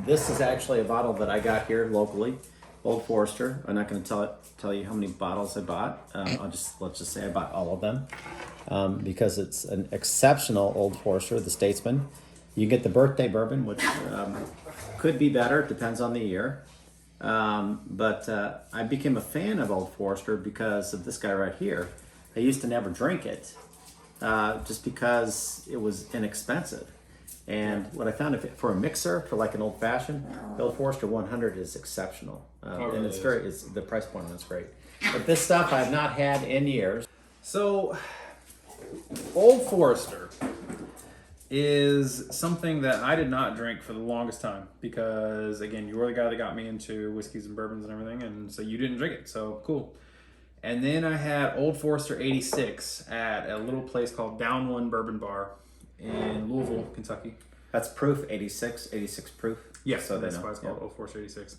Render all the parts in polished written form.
This is actually a bottle that I got here locally, Old Forester. I'm not going to tell you how many bottles I bought. Let's just say I bought all of them because it's an exceptional Old Forester, the Statesman. You get the birthday bourbon, which could be better. It depends on the year. But I became a fan of Old Forester because of this guy right here. I used to never drink it just because it was inexpensive. And what I found, for a mixer, for like an old fashioned, the Old Forester 100 is exceptional, and it's the price point on it's great. But this stuff I've not had in years. So, Old Forester is something that I did not drink for the longest time because, again, you were the guy that got me into whiskeys and bourbons and everything, and so you didn't drink it. So cool. And then I had Old Forester 86 at a little place called Down One Bourbon Bar in Louisville, Kentucky. That's proof, 86 proof. Yes, so that's why it's called Old Forester 86.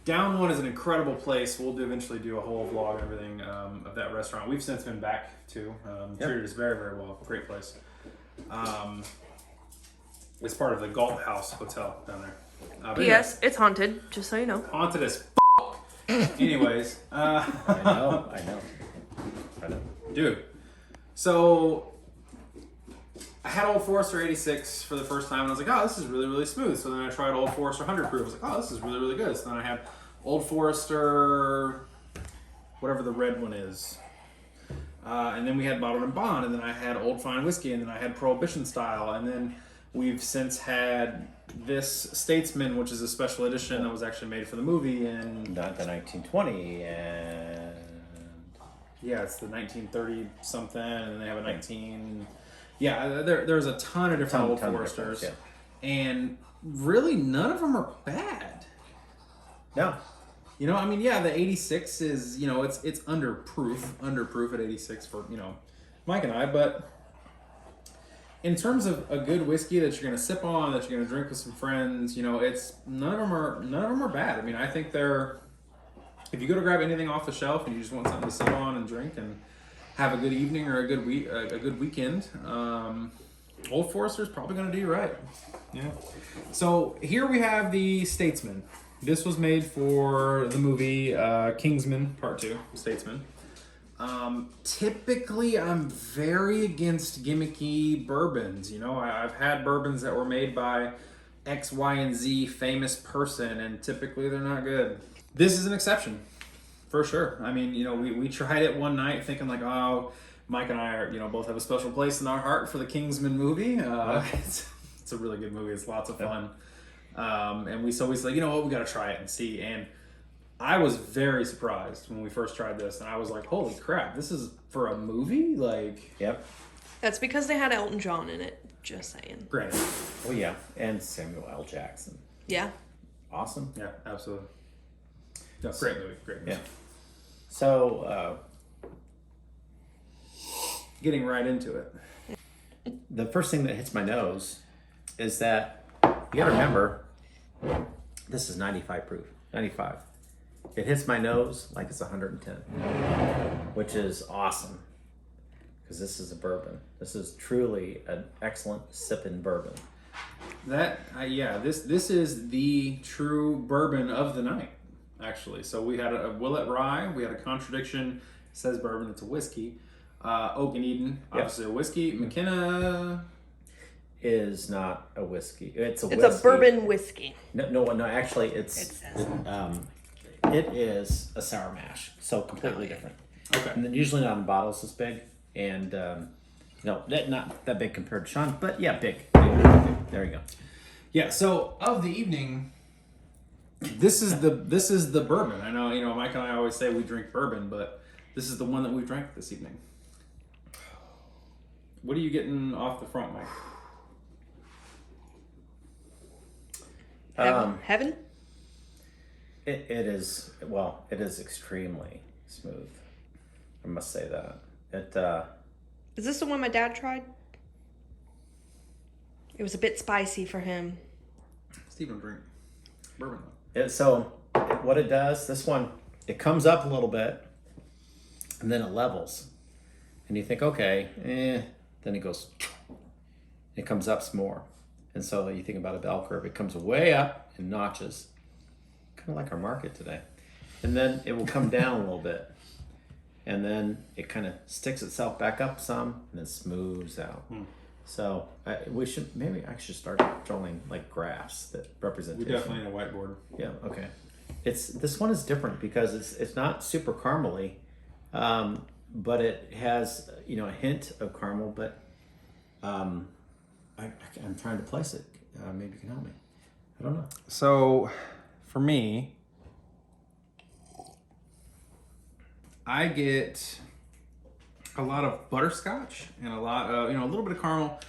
Down One is an incredible place. We'll eventually do a whole vlog and everything of that restaurant. We've since been back to. Treated us very, very well. Great place. It's part of the Galt House Hotel down there. P.S. It's haunted, just so you know. Haunted as Anyways. I know. Dude, so I had Old Forester 86 for the first time, and I was like, oh, this is really, really smooth. So then I tried Old Forester 100 proof. I was like, oh, this is really, really good. So then I had Old Forester, whatever the red one is. And then we had Bottled and Bond, and then I had Old Fine Whiskey, and then I had Prohibition Style, and then we've since had this Statesman, which is a special edition that was actually made for the movie in Not the 1920, and yeah, it's the 1930 something, and then they have a 19. Yeah, there's a ton of different Old Foresters, and really none of them are bad. No. You know, I mean, yeah, the 86 is, you know, it's under proof at 86 for, you know, Mike and I, but in terms of a good whiskey that you're going to sip on, that you're going to drink with some friends, you know, none of them are bad. I mean, I think if you go to grab anything off the shelf and you just want something to sit on and drink and have a good evening or a good weekend, Old Forester is probably going to do you right. Yeah. So here we have the Statesman. This was made for the movie Kingsman Part 2, Statesman. Typically, I'm very against gimmicky bourbons. You know, I've had bourbons that were made by X, Y, and Z famous person, and typically they're not good. This is an exception, for sure. I mean, you know, we tried it one night thinking like, oh, Mike and I are, you know, both have a special place in our heart for the Kingsman movie. It's a really good movie. It's lots of fun. And we always like, you know what, we got to try it and see. And I was very surprised when we first tried this, and I was like, holy crap, this is for a movie? Like, yep. That's because they had Elton John in it, just saying. Granted. Oh yeah, and Samuel L. Jackson. Yeah. Awesome. Yeah, absolutely. No, great movie. Yeah. So, getting right into it. the first thing that hits my nose is that you gotta remember, this is 95 proof, 95. It hits my nose like it's 110, which is awesome because this is a bourbon. This is truly an excellent sipping bourbon. This is the true bourbon of the night, actually. So we had a Willet Rye, we had a Contradiction, it says bourbon, it's a whiskey. Oak and Eden, obviously a whiskey. McKenna is not a whiskey. It's a bourbon whiskey. No, actually it is a sour mash, so completely different. Okay. And then usually not in bottles this big, and not that big compared to Sean, but yeah, big. There you go. Yeah. So of the evening, this is the bourbon. I know, you know, Mike and I always say we drink bourbon, but this is the one that we drank this evening. What are you getting off the front, Mike? Heaven? It is extremely smooth. I must say that. Is this the one my dad tried? It was a bit spicy for him. Stephen, drink bourbon. So what it does, this one, it comes up a little bit, and then it levels, and you think, okay, then it goes, it comes up some more, And so you think about a bell curve, it comes way up in notches, kind of like our market today. And then it will come down a little bit. And then it kind of sticks itself back up some and then smooths out. So maybe I should start drawing like graphs that represent. We definitely need a whiteboard. Yeah, okay. This one is different because it's not super caramely, but it has a hint of caramel. But I'm trying to place it. Maybe you can help me. I don't know. So, for me, I get a lot of butterscotch and a lot of, a little bit of caramel,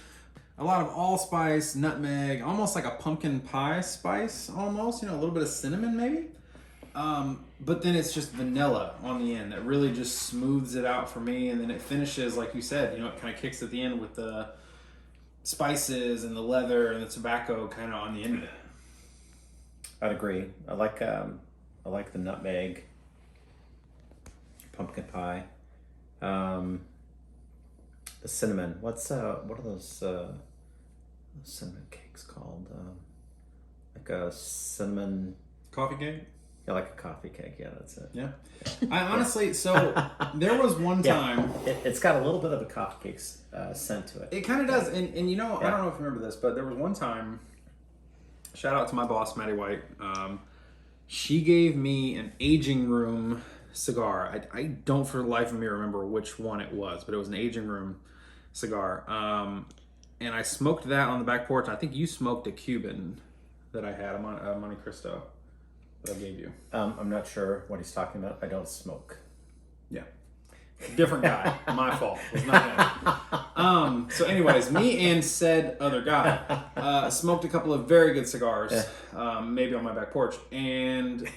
a lot of allspice, nutmeg, almost like a pumpkin pie spice, almost, a little bit of cinnamon maybe. But then it's just vanilla on the end that really just smooths it out for me. And then it finishes, like you said, it kind of kicks at the end with the spices and the leather and the tobacco kind of on the end of it. I'd agree. I like the nutmeg, pumpkin pie, the cinnamon. What are those cinnamon cakes called? Like a cinnamon Coffee cake? Yeah, like a coffee cake. Yeah, that's it. Yeah. I honestly, so there was one time. It's got a little bit of a coffee cake scent to it. It kind of does. And I don't know if you remember this, but there was one time, shout out to my boss, Maddie White. She gave me an aging room cigar. I don't for the life of me remember which one it was, but it was an aging room cigar. And I smoked that on the back porch. I think you smoked a Cuban that I had, a Monte Cristo that I gave you. I'm not sure what he's talking about. I don't smoke. Yeah. Different guy. My fault. It was not him. So anyways, me and said other guy smoked a couple of very good cigars, maybe on my back porch. And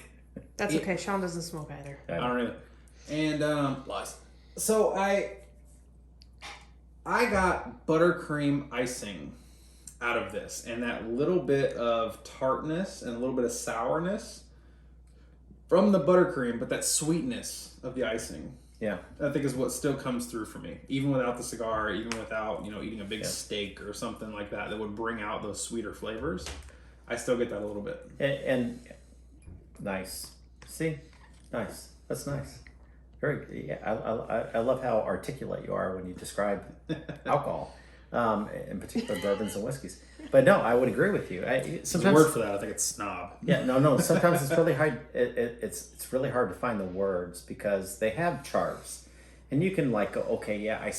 That's okay. Sean doesn't smoke either. I don't either. And lies. So I got buttercream icing out of this, and that little bit of tartness and a little bit of sourness from the buttercream, but that sweetness of the icing. Yeah, I think is what still comes through for me, even without the cigar, even without eating a big steak or something like that would bring out those sweeter flavors. I still get that a little bit. And nice. See, nice. That's nice. Very. Yeah, I love how articulate you are when you describe alcohol, in particular bourbons and whiskeys. But no, I would agree with you. There's a Sometimes word for that. I think it's snob. Yeah, no. Sometimes it's really hard. It's really hard to find the words because they have charts, and you can like go, okay, yeah,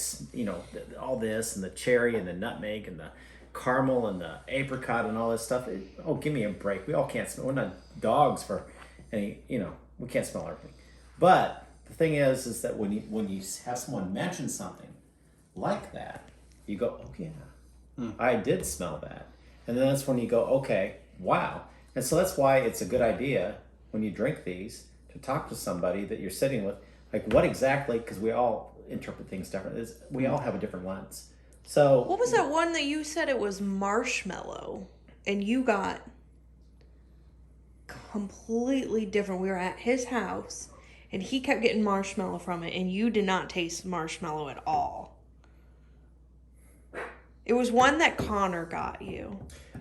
all this and the cherry and the nutmeg and the caramel and the apricot and all this stuff. Give me a break. We all can't smell. We're not dogs for any. We can't smell everything. But the thing is that when you have someone mention something like that, you go, oh yeah. I did smell that. And then that's when you go, okay, wow. And so that's why it's a good idea when you drink these to talk to somebody that you're sitting with, like what exactly, because we all interpret things differently. We all have a different lens. So what was that one that you said it was marshmallow and you got completely different? We were at his house and he kept getting marshmallow from it and you did not taste marshmallow at all. It was one that Connor got you.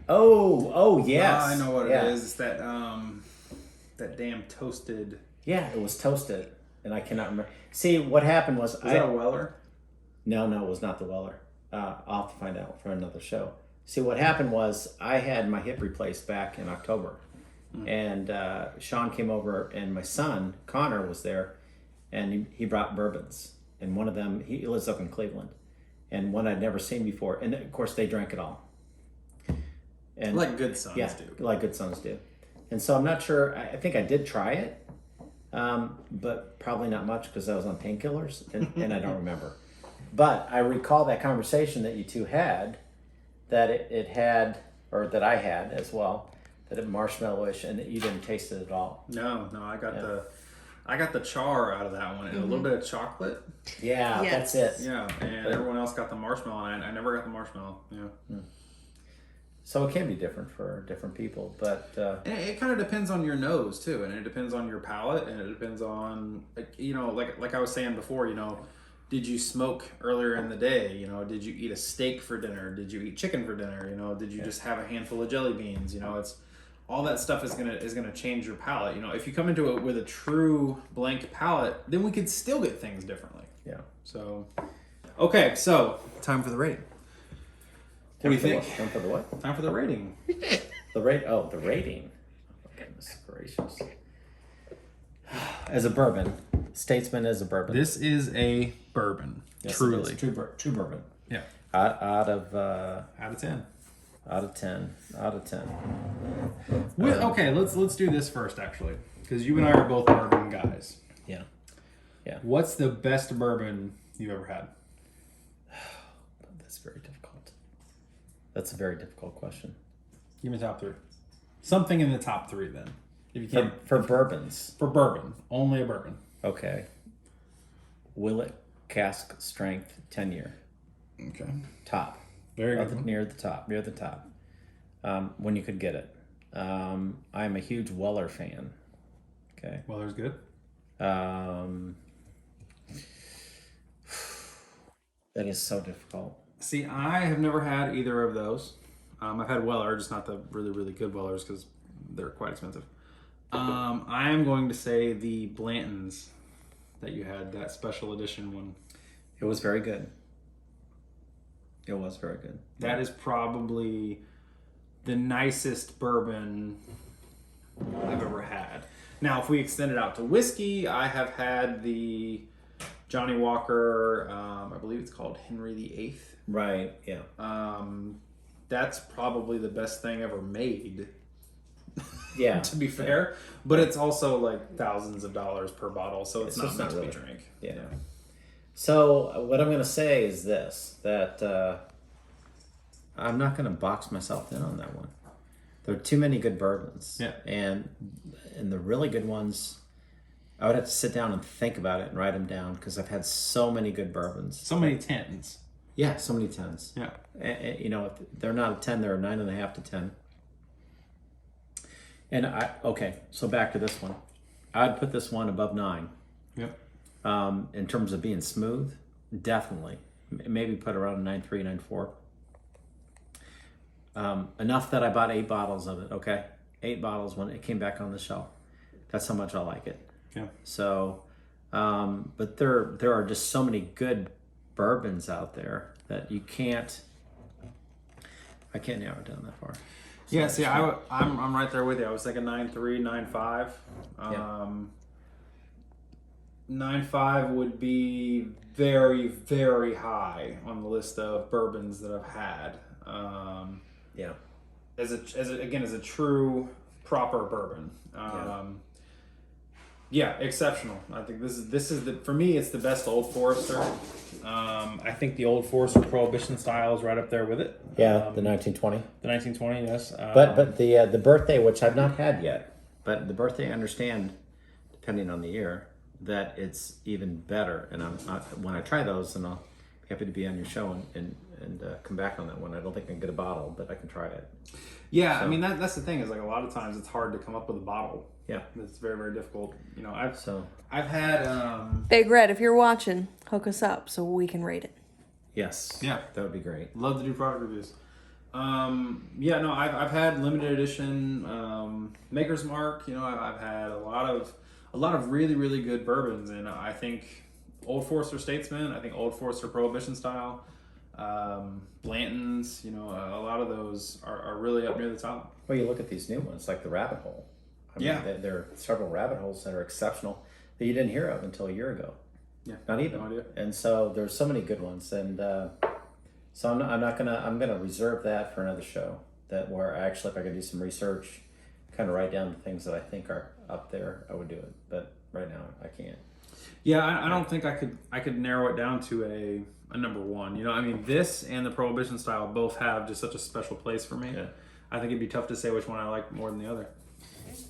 Oh yes. I know what it is. It's that that damn toasted. Yeah, it was toasted, and I cannot remember. See, what happened was that a Weller? No, it was not the Weller. I'll have to find out for another show. See, what happened was I had my hip replaced back in October, and Sean came over, and my son Connor was there, and he brought bourbons, and one of them he lives up in Cleveland. And one I'd never seen before. And of course, they drank it all. And like good sons do. Like good sons do. And so I'm not sure. I think I did try it, but probably not much because I was on painkillers, and I don't remember. But I recall that conversation that you two had, that it had, or that I had as well, that it marshmallowish, and that you didn't taste it at all. No, I got the char out of that one and a little bit of chocolate. Yeah, yes. That's it. Yeah, and everyone else got the marshmallow, and I never got the marshmallow. Yeah. So it can be different for different people, but and it kind of depends on your nose too, and it depends on your palate, and it depends on like I was saying before, did you smoke earlier in the day? You know, did you eat a steak for dinner? Did you eat chicken for dinner? You know, did you just have a handful of jelly beans? You know, it's all that stuff is gonna change your palate. You know, if you come into it with a true blank palate, then we could still get things differently. Yeah. So, okay, so time for the rating. What do you think? Time for the what? Time for the rating. The rate? Oh, the rating. Oh, goodness gracious. As a bourbon, Statesman is a bourbon. This is a bourbon. Yes, Truly. it is. True bourbon. Yeah. Out of 10. Out of 10. Out of 10. Okay, let's do this first, actually, because you and I are both bourbon guys. Yeah. Yeah. What's the best bourbon you've ever had? That's very difficult. That's a very difficult question. Give me top 3. Something in the top 3, then. If you can. For bourbons. For bourbon. Only a bourbon. Okay. Willet cask strength 10 year. Okay. Top. Very good. Near the top. When you could get it. I'm a huge Weller fan. Okay. Weller's good. That is so difficult. See, I have never had either of those. I've had Weller, just not the really, really good Wellers because they're quite expensive. I am going to say the Blanton's that you had, that special edition one. It was very good. It was very good. That is probably the nicest bourbon I've ever had. Now, if we extend it out to whiskey, I have had the Johnny Walker, I believe it's called Henry VIII. Right, yeah. That's probably the best thing ever made. Yeah. To be fair. But it's also like thousands of dollars per bottle, so it's not meant to be drank. Yeah. So what I'm going to say is this, that I'm not going to box myself in on that one. There are too many good bourbons. Yeah. And the really good ones, I would have to sit down and think about it and write them down because I've had so many good bourbons. So many 10s. Yeah, so many 10s. Yeah. You know, if they're not a 10, they're a 9.5 to 10. And okay, so back to this one. I'd put this one above 9. Yep. In terms of being smooth, definitely. Maybe put around 9.3, 9.4. Enough that I bought 8 bottles of it, okay? 8 bottles when it came back on the shelf. That's how much I like it. Yeah. So, but there are just so many good bourbons out there that I can't narrow it down that far. So Yeah, see, I'm right there with you. I was thinking 9.3, 9.5. Yeah. 9.5 would be very, very high on the list of bourbons that I've had. Yeah. As a true proper bourbon. Yeah, exceptional. I think this is for me. It's the best Old Forester. I think the Old Forester Prohibition style is right up there with it. Yeah, the 1920. The 1920, yes. But the birthday, which I've not had yet, but the birthday I understand, depending on the year, that it's even better. And when I try those, and I'll be happy to be on your show and come back on that one. I don't think I can get a bottle, but I can try it. Yeah, so. I mean that's the thing is like a lot of times it's hard to come up with a bottle. Yeah, it's very, very difficult. You know, I've had Big Red, if you're watching, hook us up so we can rate it. Yes. Yeah, that would be great. Love to do product reviews. Yeah, no, I've had limited edition Maker's Mark. You know, I've had a lot of really, really good bourbons, and I think Old Forester Statesman. I think Old Forester Prohibition style. Blanton's, you know, a lot of those are really up near the top. Well, you look at these new ones, like the Rabbit Hole. I mean, there are several Rabbit Holes that are exceptional that you didn't hear of until a year ago. Yeah, not even. No idea. And so there's so many good ones, and so I'm gonna reserve that for another show. That where actually, if I could do some research, kind of write down the things that I think are up there, I would do it. But right now, I can't. Yeah, I don't think I could narrow it down to a number one. You know, I mean, this and the Prohibition style both have just such a special place for me. Yeah. I think it'd be tough to say which one I like more than the other.